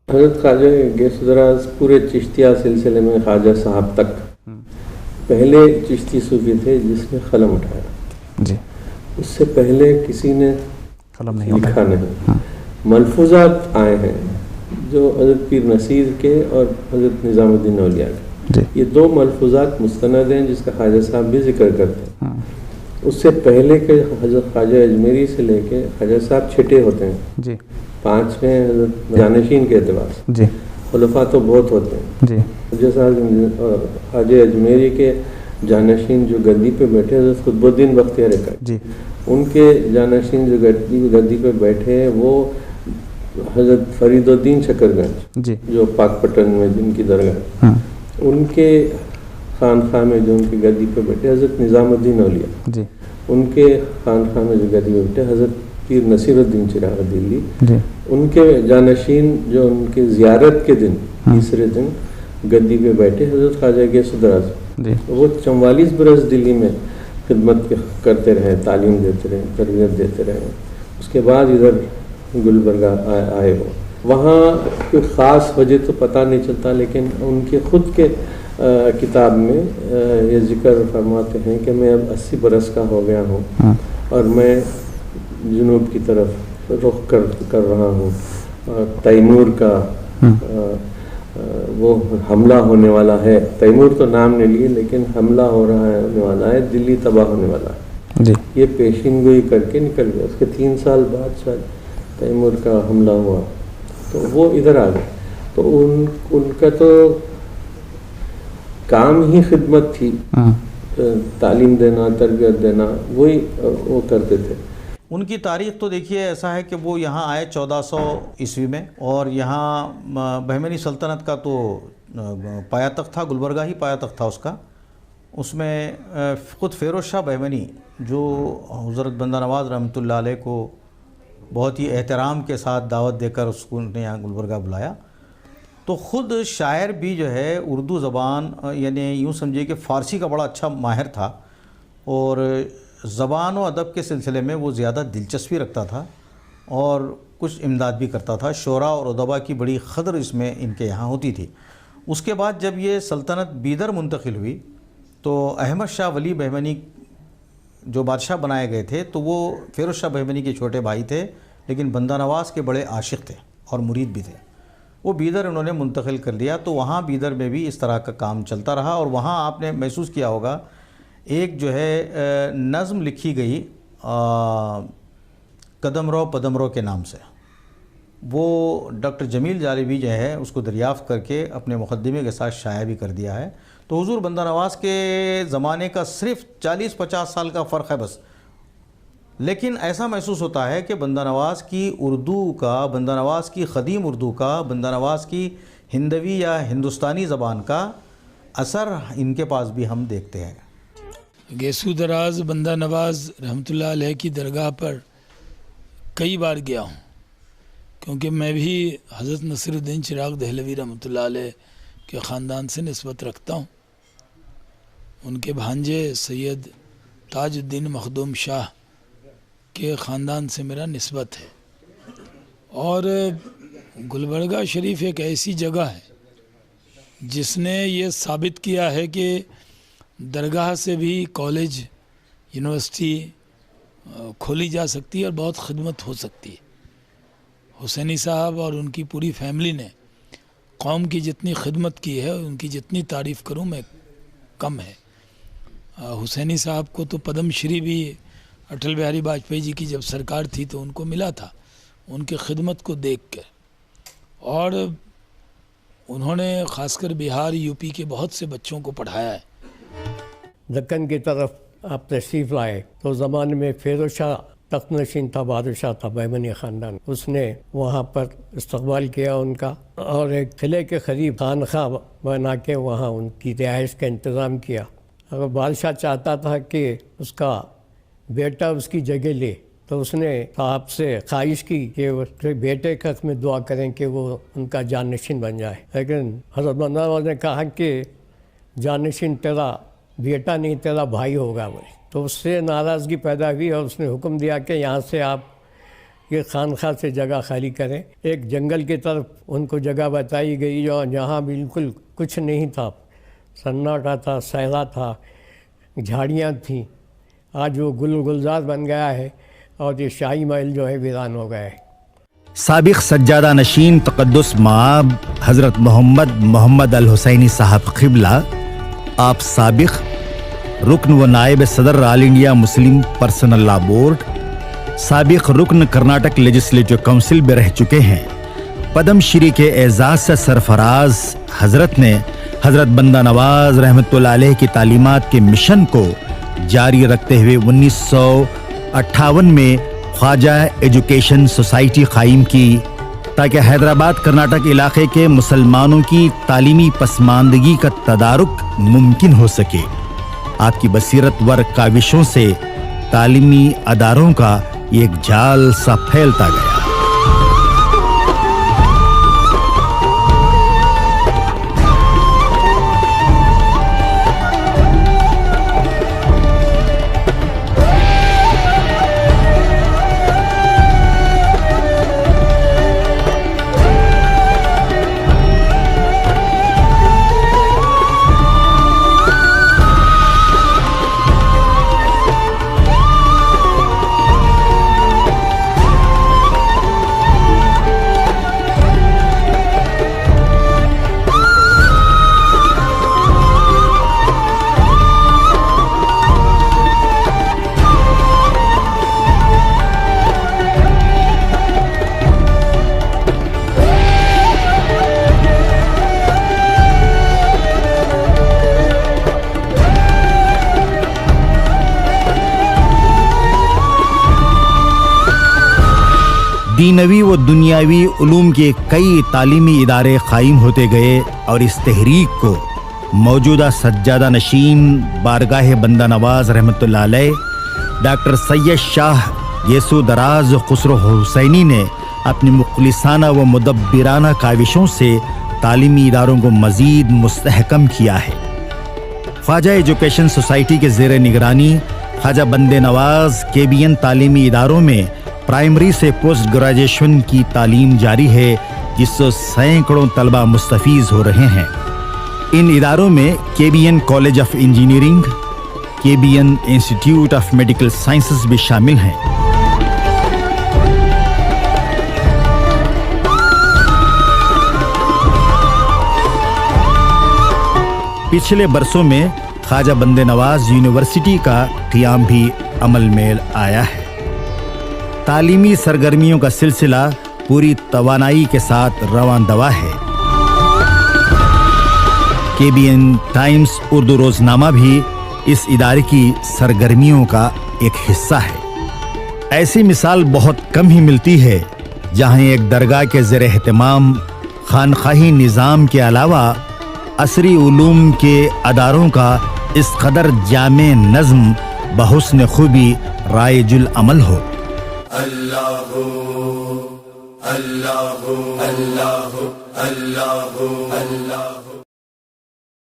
حضرت خواجہ غوث دراز پورے چشتیہ سلسلے میں خواجہ صاحب تک پہلے چشتی صوفی تھے جس نے قلم اٹھایا جی. اس سے پہلے کسی نے قلم نہیں لکھا نہیں. ملفوظات آئے ہیں جو حضرت پیر نصیر کے اور حضرت نظام الدین اولیاء کے جی. یہ دو ملفوظات مستند ہیں جس کا خواجہ صاحب بھی ذکر کرتے ہیں. اس سے پہلے کے حضرت خواجہ اجمیری سے لے کے خواجہ صاحب چھٹے ہوتے ہیں جی. 5 میں حضرت جانشین کے اعتبار سے جی. خلفاء تو بہت ہوتے ہیں جی. جیسا خواجہ اجمیری کے جانشین جو گدی پہ بیٹھے حضرت قطب الدین بختیار کاکی جی. ان کے جانشین جو گدی پہ بیٹھے وہ حضرت فرید الدین شکر گنج جی. جو پاک پٹن میں جن کی درگاہ ان کے خانخواہ میں جو ان کی گدی پہ بیٹھے حضرت نظام الدین اولیاء جی. ان کے خانخواہ میں جو گدی پہ بیٹھے حضرت پیر نصیر الدین چراغ دلی جی. ان کے جانشین جو ان کے زیارت کے دن تیسرے دن گدی پہ بیٹھے حضرت خواجہ غوث دراز جی. وہ 44 برس دلی میں خدمت کرتے رہے, تعلیم دیتے رہے, تربیت دیتے رہے. اس کے بعد ادھر گلبرگہ آئے ہو. وہاں کوئی خاص وجہ تو پتہ نہیں چلتا, لیکن ان کے خود کے کتاب میں یہ ذکر فرماتے ہیں کہ میں اب 80 برس کا ہو گیا ہوں اور میں جنوب کی طرف رخ کر رہا ہوں. تیمور کا وہ حملہ ہونے والا ہے. تیمور تو نام نہیں لیے لیکن حملہ ہونے والا ہے, دلی تباہ ہونے والا ہے جی. یہ پیشین گوئی کر کے نکل گیا. اس کے 3 سال بعد شاید تیمور کا حملہ ہوا تو وہ ادھر آ گئے. تو ان کا تو کام ہی خدمت تھی, تعلیم دینا, تربیت دینا, وہی وہ کرتے تھے. ان کی تاریخ تو دیکھیے ایسا ہے کہ وہ یہاں آئے 1400 عیسوی میں, اور یہاں بہمنی سلطنت کا تو پایا تخت تھا, گلبرگہ ہی پایا تخت تھا اس کا. اس میں خود فیروز شاہ بہمنی جو حضرت بندہ نواز رحمۃ اللہ علیہ کو بہت ہی احترام کے ساتھ دعوت دے کر اس کو نے یہاں گلبرگہ بلایا, تو خود شاعر بھی جو ہے اردو زبان یعنی یوں سمجھیے کہ فارسی کا بڑا اچھا ماہر تھا, اور زبان و ادب کے سلسلے میں وہ زیادہ دلچسپی رکھتا تھا اور کچھ امداد بھی کرتا تھا. شعراء اور ادباء کی بڑی قدر اس میں ان کے یہاں ہوتی تھی. اس کے بعد جب یہ سلطنت بیدر منتقل ہوئی تو احمد شاہ ولی بہمنی جو بادشاہ بنائے گئے تھے تو وہ فیروز شاہ بہمنی کے چھوٹے بھائی تھے, لیکن بندہ نواز کے بڑے عاشق تھے اور مرید بھی تھے. وہ بیدر انہوں نے منتقل کر لیا, تو وہاں بیدر میں بھی اس طرح کا کام چلتا رہا. اور وہاں آپ نے محسوس کیا ہوگا ایک جو ہے نظم لکھی گئی قدم رو پدم رو کے نام سے, وہ ڈاکٹر جمیل جالیبی جو ہے اس کو دریافت کر کے اپنے مقدمے کے ساتھ شائع بھی کر دیا ہے. تو حضور بندہ نواز کے زمانے کا صرف 40-50 سال کا فرق ہے بس, لیکن ایسا محسوس ہوتا ہے کہ بندہ نواز کی اردو کا, بندہ نواز کی قدیم اردو کا, بندہ نواز کی ہندوی یا ہندوستانی زبان کا اثر ان کے پاس بھی ہم دیکھتے ہیں. غوث دراز بندہ نواز رحمۃ اللہ علیہ کی درگاہ پر کئی بار گیا ہوں, کیونکہ میں بھی حضرت نصیر الدین چراغ دہلوی رحمۃ اللہ علیہ کے خاندان سے نسبت رکھتا ہوں. ان کے بھانجے سید تاج الدین مخدوم شاہ کے خاندان سے میرا نسبت ہے. اور گلبرگہ شریف ایک ایسی جگہ ہے جس نے یہ ثابت کیا ہے کہ درگاہ سے بھی کالج, یونیورسٹی کھولی جا سکتی ہے اور بہت خدمت ہو سکتی ہے. حسینی صاحب اور ان کی پوری فیملی نے قوم کی جتنی خدمت کی ہے, ان کی جتنی تعریف کروں میں کم ہے. حسینی صاحب کو تو پدم شری بھی اٹل بہاری واجپئی جی کی جب سرکار تھی تو ان کو ملا تھا, ان کی خدمت کو دیکھ کر. اور انہوں نے خاص کر بہار, یو پی کے بہت سے بچوں کو پڑھایا ہے. دکن کی طرف آپ تشریف لائے تو زمانے میں فیروز شاہ تخت نشین تھا, بادشاہ تھا بہمنی خاندان. اس نے وہاں پر استقبال کیا ان کا, اور ایک قلعے کے قریب خانقاہ بنا کے وہاں ان کی رہائش کا انتظام کیا. اگر بادشاہ چاہتا تھا کہ اس کا بیٹا اس کی جگہ لے تو اس نے صاحب سے خواہش کی کہ اس کے بیٹے کے حق میں دعا کریں کہ وہ ان کا جانشین بن جائے. لیکن حضرت بندہ نواز نے کہا کہ جانشین تیرا بیٹا نہیں, تیرا بھائی ہوگا. تو اس سے ناراضگی پیدا ہوئی اور اس نے حکم دیا کہ یہاں سے آپ یہ خانقاہ سے جگہ خالی کریں. ایک جنگل کی طرف ان کو جگہ بتائی گئی جہاں بالکل کچھ نہیں تھا، سناٹا تھا، صحرا تھا، جھاڑیاں تھیں. آج وہ گل گلزار بن گیا ہے اور یہ شاہی محل جو ہے ویران ہو گیا ہے. سابق سجادہ نشین تقدس مآب حضرت محمد الحسینی صاحب قبلہ، آپ سابق رکن و نائب صدر آل انڈیا مسلم پرسنل لا بورڈ، سابق رکن کرناٹک لیجسلیٹو کونسل میں رہ چکے ہیں. پدم شری کے اعزاز سے سرفراز حضرت نے حضرت بندہ نواز رحمۃ اللہ علیہ کی تعلیمات کے مشن کو جاری رکھتے ہوئے 1958 میں خواجہ ایجوکیشن سوسائٹی قائم کی تاکہ حیدرآباد کرناٹک علاقے کے مسلمانوں کی تعلیمی پسماندگی کا تدارک ممکن ہو سکے. آپ کی بصیرت ور کاوشوں سے تعلیمی اداروں کا ایک جال سا پھیلتا گیا. دینوی و دنیاوی علوم کے کئی تعلیمی ادارے قائم ہوتے گئے اور اس تحریک کو موجودہ سجادہ نشین بارگاہ بندہ نواز رحمۃ اللہ علیہ ڈاکٹر سید شاہ یسو دراز خسرو حسینی نے اپنی مخلصانہ و مدبرانہ کاوشوں سے تعلیمی اداروں کو مزید مستحکم کیا ہے. خواجہ ایجوکیشن سوسائٹی کے زیر نگرانی خواجہ بندے نواز KBN تعلیمی اداروں میں پرائمری سے پوسٹ گریجویشن کی تعلیم جاری ہے، جس سے سینکڑوں طلبہ مستفیض ہو رہے ہیں. ان اداروں میں KBN college of engineering, KBN institute of medical sciences بھی شامل ہیں. پچھلے برسوں میں خواجہ بندے نواز یونیورسٹی کا قیام بھی عمل میں آیا ہے. تعلیمی سرگرمیوں کا سلسلہ پوری توانائی کے ساتھ رواں دوا ہے. KBN ٹائمز اردو روزنامہ بھی اس ادارے کی سرگرمیوں کا ایک حصہ ہے. ایسی مثال بہت کم ہی ملتی ہے جہاں ایک درگاہ کے زیر اہتمام خانقاہی نظام کے علاوہ عصری علوم کے اداروں کا اس قدر جامع نظم بحسن خوبی رائج العمل ہو. اللہ اللہ اللہ اللہ اللہ